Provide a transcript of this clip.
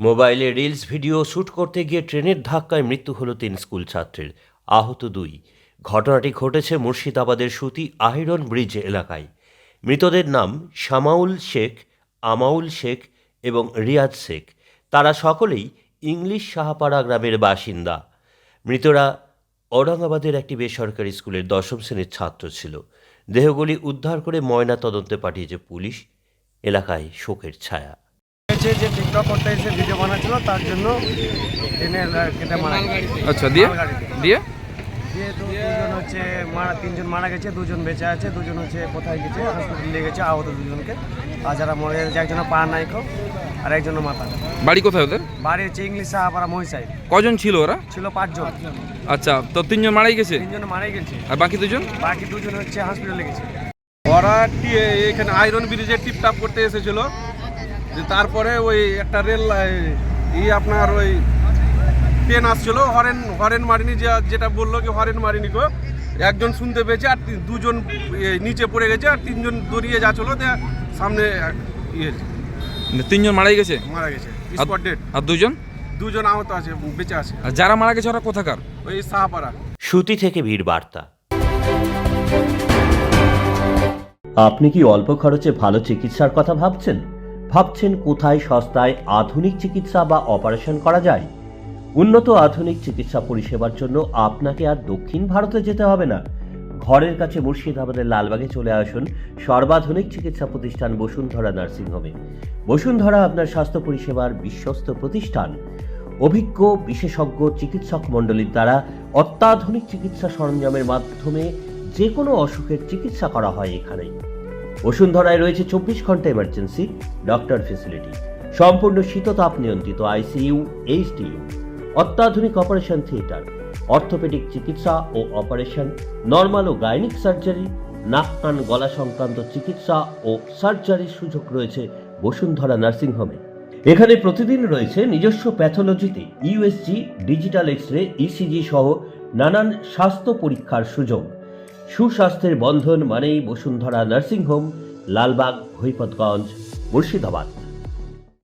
মোবাইলে reels video shoot করতে গিয়ে ট্রেনের ধাক্কায় মৃত্যু হলো ৩ স্কুল ছাত্রের, আহত ২। ঘটনাটি ঘটেছে মুর্শিদাবাদের সুতি আহিরন ব্রিজ এলাকায়। মৃতদের নাম শামাউল শেখ, আমাউল শেখ এবং রিয়াজ শেখ। তারা সকলেই ইংলিশ সাহাপাড়া গ্রামের বাসিন্দা। মৃতরা ঔরঙ্গাবাদের একটি বেসরকারি স্কুলের ১০ম শ্রেণীর ছাত্র ছিল। দেহগুলি উদ্ধার করে ময়না তদন্তে পাঠিয়েছে পুলিশ। এলাকায় শোকের ছায়া। যে টিকটক করতে এসে ভিডিও বানাচ্ছিল তার জন্য ট্রেনে কেটে মারা গেছে। আচ্ছা, দিয়ে মালগাড়িতে। দিয়ে দিয়ে তো তিনজন মারা গেছে, দুজন বেঁচে আছে, দুজন কোথায় গেছে হসপিটালে নিয়ে গেছে আহত দুজনকে। আর যারা মরে গেছে একজনের পা নাইকো আর একজনের মাথা। বাড়ি কোথায় ওদের? বাড়ি হচ্ছে ইংলিশ সাহাপাড়া মহিষাই। কজন ছিল ওরা? ছিল 5 জন। আচ্ছা, তো 3 জন মারাই গেছে, 3 জন মারাই গেছে, আর বাকি দুজন হসপিটালে গেছে। ওরা এখানে আয়রন ব্রিজে টিপটাপ করতে এসেছিল, যে তারপরে ওই একটা রেল আপনার ওই ট্রেন আসছিল, হরেন মারিনি, যেটা বললো কি হরেন মারিনি গো, একজন শুনতে পেয়েছে আর দুজন নিচে পড়ে গেছে আর 3 জন দৌড়িয়ে যাচ্ছিল, সামনে 3 জন মারাই গেছে, মারা গেছে স্পট ডেড। আর দুজন আহত আছে, বেঁচে আছে। আর যারা মারা গেছে ওরা কোথাকার? ওই সাহাপাড়া। সুতি থেকে ভিড় বার্তা। আপনি কি অল্প খরচে ভালো চিকিৎসার কথা ভাবছেন কোথায় সস্তায় আধুনিক চিকিৎসা বা অপারেশন করা যায়? উন্নত আধুনিক চিকিৎসা পরিষেবার জন্য আপনাকে আর দক্ষিণ ভারতে যেতে হবে না। ঘরের কাছে মুর্শিদাবাদের লালবাগে চলে আসুন সর্বাধুনিক চিকিৎসা প্রতিষ্ঠান বসুন্ধরা নার্সিংহোমে। বসুন্ধরা আপনার স্বাস্থ্য পরিষেবার বিশ্বস্ত প্রতিষ্ঠান। অভিজ্ঞ বিশেষজ্ঞ চিকিৎসক মণ্ডলীর দ্বারা অত্যাধুনিক চিকিৎসা সরঞ্জামের মাধ্যমে যে কোনো অসুখের চিকিৎসা করা হয় এখানে। বসুন্ধরায় রয়েছে 24 ঘন্টা এমার্জেন্সি ডক্টর ফেসিলিটি, সম্পূর্ণ শীততাপ নিয়ন্ত্রিত আইসিইউ, এইচডিইউ, অত্যাধুনিক অপারেশন থিয়েটার, অর্থোপেডিক চিকিৎসা ও অপারেশন, নর্মাল ও গাইনিক সার্জারি, নাক কান গলা সংক্রান্ত চিকিৎসা ও সার্জারির সুযোগ রয়েছে বসুন্ধরা নার্সিংহোমে। এখানে প্রতিদিন রয়েছে নিজস্ব প্যাথোলজিতে ইউএসজি, ডিজিটাল এক্স-রে, ইসিজি সহ নানান স্বাস্থ্য পরীক্ষার সুযোগ। সুস্বাস্থ্যের বন্ধন মানেই বসুন্ধরা নার্সিংহোম, লালবাগ, ভৈপতগঞ্জ, মুর্শিদাবাদ।